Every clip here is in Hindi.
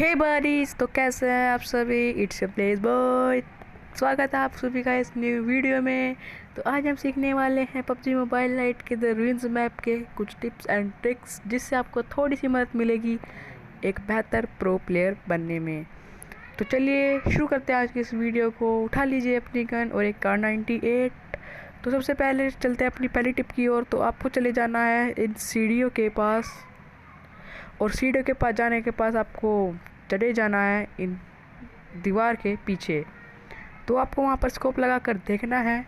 हे बडीज, तो कैसे हैं आप सभी। It's a place boy. स्वागत है आप सभी का इस न्यू वीडियो में। तो आज हम सीखने वाले हैं पबजी मोबाइल लाइट के द रूइंस मैप के कुछ टिप्स एंड ट्रिक्स, जिससे आपको थोड़ी सी मदद मिलेगी एक बेहतर प्रो प्लेयर बनने में। तो चलिए शुरू करते हैं आज की इस वीडियो को। उठा लीजिए अपनी गन और एक कार 98। तो सबसे पहले चलते हैं अपनी पहली टिप की ओर। तो आपको चले जाना है इन सीढ़ियों के पास, और सीढ़ियों के पास जाने के पास आपको चढ़े जाना है इन दीवार के पीछे। तो आपको वहाँ पर स्कोप लगा कर देखना है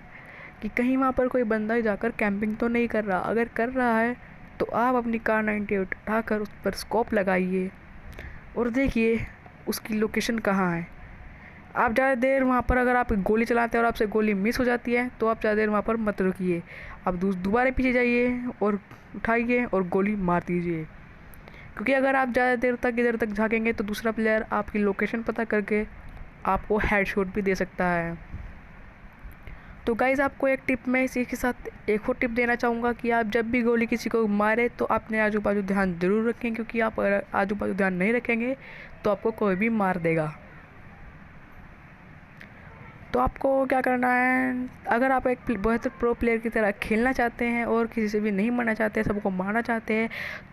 कि कहीं वहाँ पर कोई बंदा जाकर कैंपिंग तो नहीं कर रहा। अगर कर रहा है तो आप अपनी कार 98 उठाकर उस पर स्कोप लगाइए और देखिए उसकी लोकेशन कहाँ है। आप ज़्यादा देर वहाँ पर, अगर आप गोली चलाते हैं और आपसे गोली मिस हो जाती है तो आप ज़्यादा देर वहाँ पर मत रुकिए। आप दोबारा पीछे जाइए और उठाइए और गोली मार दीजिए, क्योंकि अगर आप ज़्यादा देर तक इधर तक झाँकेंगे तो दूसरा प्लेयर आपकी लोकेशन पता करके आपको हेडशॉट भी दे सकता है। तो गाइज़, आपको एक टिप मैं इसी के साथ एक और टिप देना चाहूँगा कि आप जब भी गोली किसी को मारे तो अपने आजू बाजू ध्यान ज़रूर रखें, क्योंकि आप अगर आजू बाजू ध्यान नहीं रखेंगे तो आपको कोई भी मार देगा। तो आपको क्या करना है, अगर आप एक बेहतर प्रो प्लेयर की तरह खेलना चाहते हैं और किसी से भी नहीं मरना चाहते, सबको मारना चाहते हैं,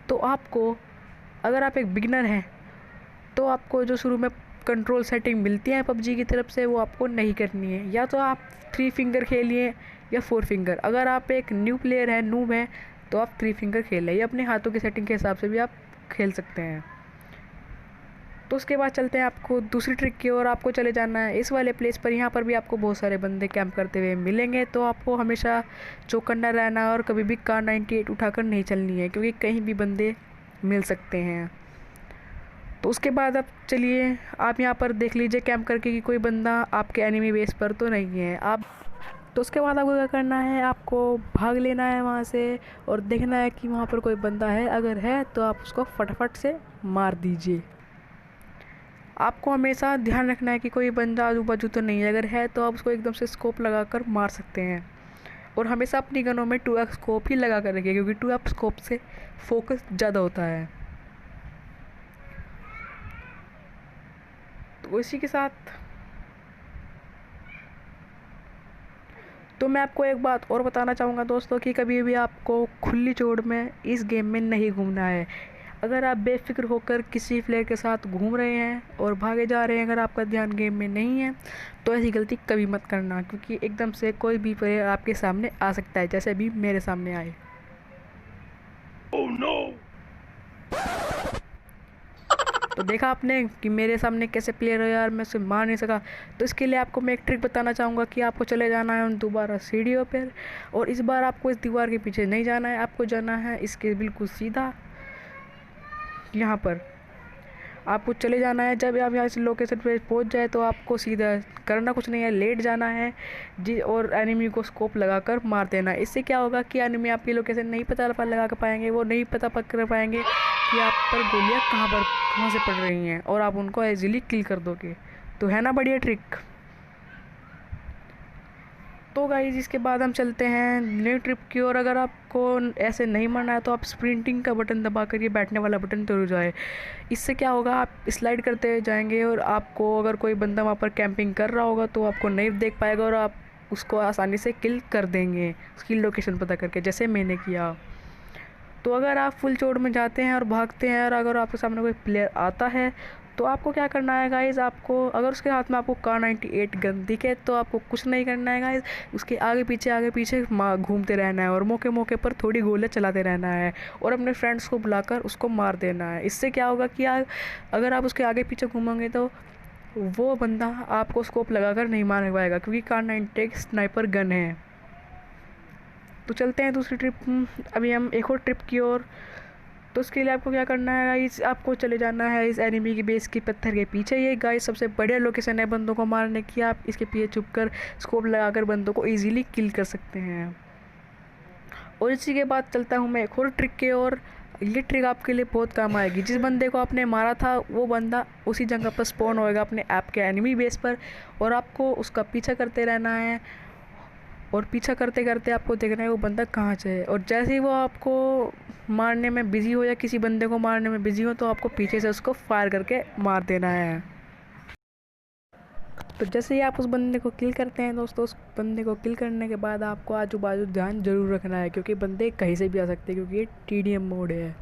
तो आपको, अगर आप एक बिगिनर हैं तो आपको जो शुरू में कंट्रोल सेटिंग मिलती है पबजी की तरफ से वो आपको नहीं करनी है। या तो आप 3 फिंगर खेलिए या 4 फिंगर। अगर आप एक न्यू प्लेयर हैं, नूब हैं, तो आप 3 फिंगर खेल लें, या अपने हाथों की सेटिंग के हिसाब से भी आप खेल सकते हैं। तो उसके बाद चलते हैं आपको दूसरी ट्रिक की ओर। आपको चले जाना है इस वाले प्लेस पर। यहाँ पर भी आपको बहुत सारे बंदे कैंप करते हुए मिलेंगे, तो आपको हमेशा चौकन्ना रहना और कभी भी कार 98 उठाकर नहीं चलनी है, क्योंकि कहीं भी बंदे मिल सकते हैं। तो उसके बाद अब चलिए आप यहाँ पर देख लीजिए कैंप करके कि कोई बंदा आपके एनिमी बेस पर तो नहीं है। आप तो उसके बाद आपको क्या करना है, आपको भाग लेना है वहाँ से और देखना है कि वहाँ पर कोई बंदा है। अगर है तो आप उसको फटाफट से मार दीजिए। आपको हमेशा ध्यान रखना है कि कोई बंदा आजू बाजू तो नहीं है। अगर है तो आप उसको एकदम से स्कोप लगा कर मार सकते हैं। और हमेशा अपनी गनों में 2x स्कोप ही लगा कर रखिए, क्योंकि 2x स्कोप से फोकस ज़्यादा होता है। तो इसी के साथ तो मैं आपको एक बात और बताना चाहूँगा दोस्तों, कि कभी भी आपको खुली चौड़ में इस गेम में नहीं घूमना है। अगर आप बेफिक्र होकर किसी प्लेयर के साथ घूम रहे हैं और भागे जा रहे हैं, अगर आपका ध्यान गेम में नहीं है, तो ऐसी गलती कभी मत करना, क्योंकि एकदम से कोई भी प्लेयर आपके सामने आ सकता है, जैसे अभी मेरे सामने आए। Oh no! तो देखा आपने कि मेरे सामने कैसे प्लेयर है यार, मैं उसे मार नहीं सका। तो इसके लिए आपको मैं एक ट्रिक बताना चाहूँगा कि आपको चले जाना है उन दोबारा सीढ़ियों पर, और इस बार आपको इस दीवार के पीछे नहीं जाना है। आपको जाना है इसके बिल्कुल सीधा यहाँ पर। आपको चले जाना है, जब आप यहाँ से लोकेशन पे पहुँच जाए तो आपको सीधा करना कुछ नहीं है, लेट जाना है जी, और एनिमी को स्कोप लगाकर मार देना है। इससे क्या होगा कि एनिमी आपकी लोकेशन नहीं पता लगा कर पाएंगे, वो नहीं पता कर पाएंगे कि आप पर गोलियाँ कहाँ से पड़ रही हैं, और आप उनको ईजिली किल कर दोगे। तो है ना बढ़िया ट्रिक। तो गाइस, इसके बाद हम चलते हैं न्यू ट्रिप की ओर। अगर आपको ऐसे नहीं मरना है तो आप स्प्रिंटिंग का बटन दबा कर ये बैठने वाला बटन जरूर जाए। इससे क्या होगा, आप स्लाइड करते हुए जाएंगे और आपको अगर कोई बंदा वहाँ पर कैंपिंग कर रहा होगा तो आपको नहीं देख पाएगा, और आप उसको आसानी से किल कर देंगे उसकी लोकेशन पता करके, जैसे मैंने किया। तो अगर आप फुल चौड़ में जाते हैं और भागते हैं, और अगर आपके सामने कोई प्लेयर आता है तो आपको क्या करना है गाइज़, आपको अगर उसके हाथ में आपको कार 98 गन दिखे तो आपको कुछ नहीं करना है गाइज़। उसके आगे पीछे घूमते रहना है और मौके मौके पर थोड़ी गोलियां चलाते रहना है, और अपने फ्रेंड्स को बुलाकर उसको मार देना है। इससे क्या होगा कि अगर आप उसके आगे पीछे घूमेंगे तो वो बंदा आपको स्कोप लगाकर नहीं मार पाएगा, क्योंकि कार 98 स्नाइपर गन है। तो चलते हैं दूसरी ट्रिप, अभी हम एक और ट्रिप की ओर। तो उसके लिए आपको क्या करना है गाइस, आपको चले जाना है इस एनिमी की बेस की पत्थर के पीछे। ये गाइस सबसे बढ़िया लोकेशन है बंदों को मारने की। आप इसके पीछे छुपकर स्कोप लगाकर बंदों को इजीली किल कर सकते हैं। और इसी के बाद चलता हूँ मैं एक और ट्रिक के, और ये ट्रिक आपके लिए बहुत काम आएगी। जिस बंदे को आपने मारा था वो बंदा उसी जगह पर स्पॉन होएगा अपने ऐप के एनिमी बेस पर, और आपको उसका पीछा करते रहना है और पीछा करते करते आपको देखना है वो बंदा कहाँ से है, और जैसे ही वो आपको मारने में बिजी हो या किसी बंदे को मारने में बिजी हो तो आपको पीछे से उसको फायर करके मार देना है। तो जैसे ही आप उस बंदे को किल करते हैं दोस्तों, उस बंदे को किल करने के बाद आपको आजू बाजू ध्यान जरूर रखना है, क्योंकि बंदे कहीं से भी आ सकते हैं, क्योंकि ये TDM मोड है।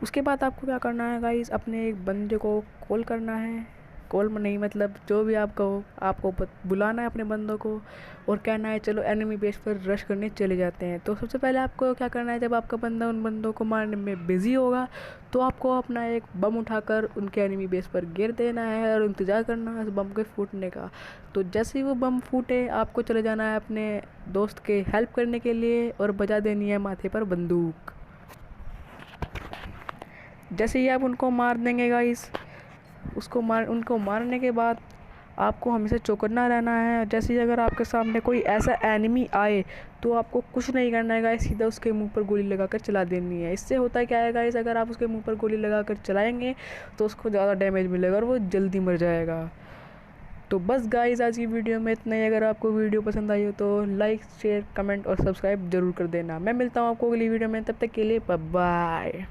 उसके बाद आपको क्या करना है गाइस, अपने एक बंदे को कॉल करना है, कॉल में नहीं मतलब जो भी आप कहो, आपको बुलाना है अपने बंदों को और कहना है चलो एनिमी बेस पर रश करने चले जाते हैं। तो सबसे पहले आपको क्या करना है, जब आपका बंदा उन बंदों को मारने में बिजी होगा तो आपको अपना एक बम उठाकर उनके एनिमी बेस पर गिर देना है और इंतज़ार करना है उस बम के फूटने का। तो जैसे ही वो बम फूटे आपको चले जाना है अपने दोस्त के हेल्प करने के लिए और बजा देनी है माथे पर बंदूक। जैसे ही आप उनको मार देंगे गाइस, उनको मारने के बाद आपको हमेशा चौकन्ना रहना है। जैसे ही अगर आपके सामने कोई ऐसा एनिमी आए तो आपको कुछ नहीं करना है गाइस, सीधा उसके मुंह पर गोली लगाकर चला देनी है। इससे होता क्या है गाइस, अगर आप उसके मुंह पर गोली लगाकर चलाएंगे तो उसको ज़्यादा डैमेज मिलेगा और वो जल्दी मर जाएगा। तो बस गाइस आज की वीडियो में इतना ही। अगर आपको वीडियो पसंद आई हो तो लाइक, शेयर, कमेंट और सब्सक्राइब जरूर कर देना। मैं मिलता हूँ आपको अगली वीडियो में, तब तक के लिए बाय बाय।